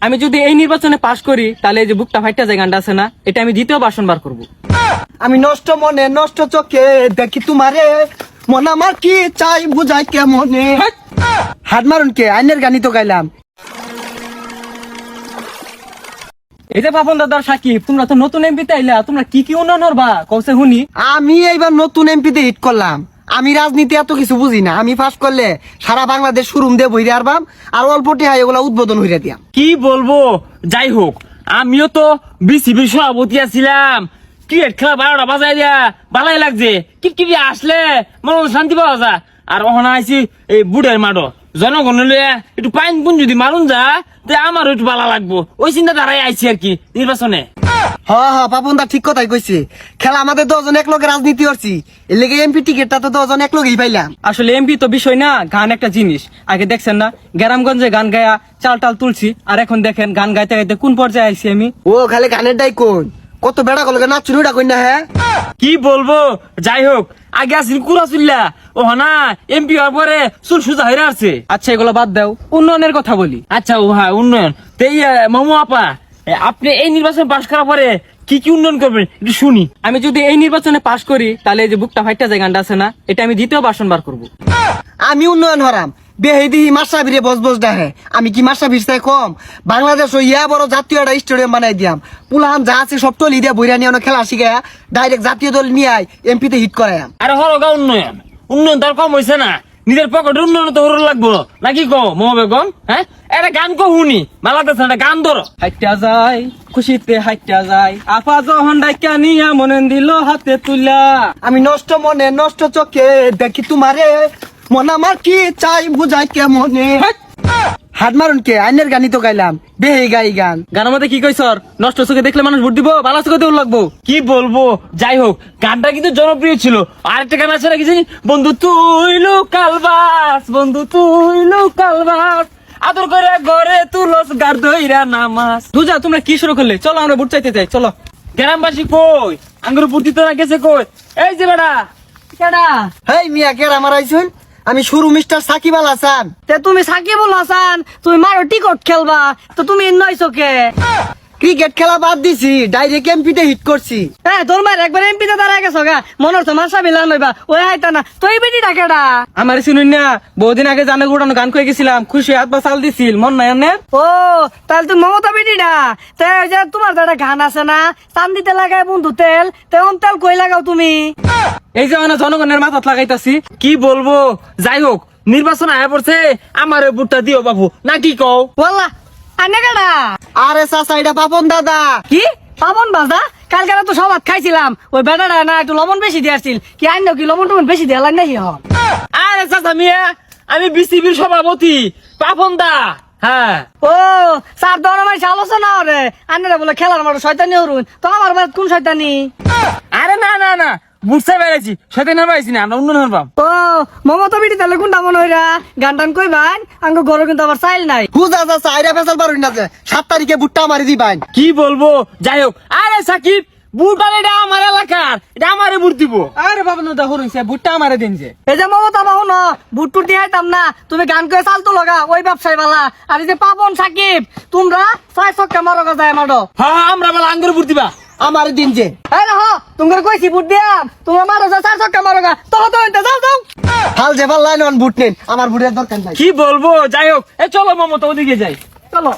আমি যদি এই নির্বাচনে পাশ করি তাহলে এই যে বুকটা ফাইটটা যে গানটা আছে না, এটা আমি দ্বিতীয় বাসনবার করব। আমি নষ্ট মনে নষ্ট চোখে দেখি তোমারে, মন আমার কি চাই বুঝাই কেমনে। হাত মারুন কে আইনের গানই তো গাইলাম। এই যে পাপন দাদা সাকিব, তোমরা তো নতুন এমপিতে আইলা, তোমরা কি কি উন্নয়ন করবা কওছে শুনি। আমি এইবার নতুন এমপিতে হিট করলাম। আমি রাজনীতি এত কিছু বুঝি না। আমি পাস করলে সারা বাংলাদেশ শোরুম দিয়ে বইরে আরবাম, আর অল্পটি হাই এগুলা উদ্বোধন হইয়া দিয়াম। কি বলবো, যাই হোক আমিও তো বিসিবির সভাপতি আছিলাম। ক্রিকেট খেলা 12টা বাজাই দিয়া ভালাই লাগছে, কি আসলে মনে শান্তি পাওয়া যায়। আর ওখানে আইছি এই বুড়ের মাঠো জনগণ একটু পাইন পুন যদি মারুন যা, আমারও একটু ভালো লাগবো, ওই চিন্তা দ্বারাই আইছি আর কি নির্বাচনে। হ্যাঁ পাপন দা ঠিক কথাই কইছে। খেলা আমাদের 10 জন এক লগে রাজনীতি করছি, এর লেগে এমপি টিকিটটা তো 10 জন এক লগেই পাইলাম। আসলে এমপি তো বিষয় না, গান একটা জিনিস। আগে দেখছেন না গ্রামগঞ্জে গান গায়া চাল টাল তুলছি, আর এখন দেখেন গান গাইতে গাইতে কোন পর্যায়ে আইছি আমি। ও খালি গানের ডাই কোন কত বেড়া কলকে নাচুন ওটা কই না। হ্যাঁ কি বলবো, যাই হোক আগে আসিল কুড়া চুল্লা, ও না এমপি হওয়ার পরে চুল সুজা হয়ে আসছে। আচ্ছা এগুলো বাদ দাও, উন্নয়নের কথা বলি। আচ্ছা ও হ্যাঁ উন্নয়ন তো এই মামু আপা, আপনি এই নির্বাচন পাশ করার পরে কি কি উন্নয়ন করবেন একটু শুনি। আমি যদি এই নির্বাচনে পাশ করি তাহলে এই যে বুকটা ফাইটটা যে গানটা আছে না, এটা আমি দ্বিতীয় বাসনবার করব। আমি উন্নয়ন হরাম বেহেদি মাসাবিরে বস বস ডাহে। আমি কি মাসাবির চাই কম? বাংলাদেশ ইয়া বড় জাতীয় একটা স্টেডিয়াম বানাই দিয়াম। পুলাহান যা আছে সব টলি দিয়া বইরা নিয়ে খেলা শিখে ডাইরেক্ট জাতীয় দল নিয়ে আই এমপিতে হিট করায়াম। আরে হরগা উন্নয়ন, উন্নয়ন তার কম হয়েছে না, নিজের পকেটের উন্নয়ন তো হরো লাগবো নাকি কো মামা বেগম? হ্যাঁ একটা গান কো শুনি ভালো লাগতেছে, একটা গান ধরো। হাইটা যায় খুশিতে হাইটা যায়, আপা যখন ডাইকা নিয়া মনে দিল হাতে তুলা। আমি নষ্ট মনে নষ্ট চোখে দেখি তোমারে, মন আমার কি চাই বুঝাই কেমনে। হাত মারুন কে আইনের গানই তো গাইলাম, বেহে গাই গান। গানের মধ্যে কি কইছর? নষ্ট চোখে দেখলে মানুষ ভোট দিব, ভালো চোখে দেওয়া লাগবো। কি বলবো, যাই হোক গানটা কিন্তু জনপ্রিয় ছিল। আরেকটা গান আছে নাকি জানি, বন্ধু তুই লোকাল বাস, বন্ধু তুই লোকাল বাস, আদর করে ঘরে তুলস গার দইরা নামাজ। বুঝা তোমরা কি শুরু করলে? চলো আমরা ভোট চাইতে চাই, চলো। গ্রামবাসী কই, আঙ্গুর বুদ্ধি তো গেছে কই? এই যে বেড়া কেডা? হেই মিয়া কে আমার আইছুন? আমি শুরু মিস্টার সাকিব আল হাসান। তে তুমি সাকিবুল হাসান, তুমি মারো টিকট খেলবা, তো তুমি নইছো কে? ক্রিকেট খেলা বাদ দিছি, ডাইরেক্ট এমপিতে হিট করছি। হ্যাঁ তোর মার একবার এমপিতে দাঁড়ায় গেছো গা, মনে হচ্ছে মাসা মিলান লইবা, ওই আইতা না তুই বেটি ডাকেডা। আমার শুনুন না, বহুদিন আগে জানে গুড়ানো গান কয়ে গেছিলাম, খুশি হাত পা চাল দিছিল, মন নাই আনে? ও তাহলে তুমি মমতা বেটি না? তে ওই যে তোমার তো একটা গান আছে না, চান্দিতে লাগায় বন্ধু তেল, তেমন তেল কই লাগাও তুমি? এই যে মানে জনগণের মাথাত লাগাইতাছি। কি বলবো, যাই হোক নির্বাচন আয়া পড়ছে, আমার বুটটা দিও বাবু নাকি কও? বললা আনে কেডা? আরে চাচা এটা পাপন দাদা। কি পাবন বাজা? কালকে তো সবাত খাইছিলাম, ওই বেটাটা না একটু লবণ বেশি দিয়ে আসছিল, কি আইন কি লবণ টবণ বেশি দিয়ে লাগ নাকি হন? আরে চাচা মিয়া, আমি বিসিবির সভাপতি পাপন দা। হ্যাঁ ও স্যার দর আমার আলোচনা ওরে আন্নারা বলে খেলার মাঠে শয়তানি হরুন, তো আমার বাদ কোন শয়তানি? আরে না না না, বুঝতে পেরেছি, সেটা না পাইছি না, আমরা উন্নয়ন হরবাম। ও মমতা বিটি তাহলে কোনটা মনে হইরা গান টান কই ভাই, আঙ্গ ঘরে কিন্তু আবার চাইল নাই। হুজা চাচা আইরা ফেসাল পারুন না যে 7 তারিখে বুটটা মারি দিবাই। কি বলবো, যাই হোক আরে সাকিব বুট আর এটা আমার এলাকার, এটা আমারে বুট দিব। আরে বাবা না দেখুন ভোটটা আমারে দিন যে। এই যে মমতা বাহু ন বুট টুট দিয়ে আইতাম না, তুমি গান করে চাল তো লগা ওই ব্যবসায়ী বালা। আর এই যে পাপন সাকিব তোমরা 4 ছক্কা মারো গা যায় মারো। হ্যাঁ আমরা বলে আঙ্গুর বুট দিবা। আমার দিন যে এই না হ তোমার কইছি বুট দিয়াম, তোমরা মারো যা 4 ছক্কা মারো গা, তো যাও যাও। হাল যে ভাল লাইন বুট নেন, আমার বুটের দরকার নাই। কি বলবো, যাই হোক এ চলো মমতা ওদিকে যাই। চলো।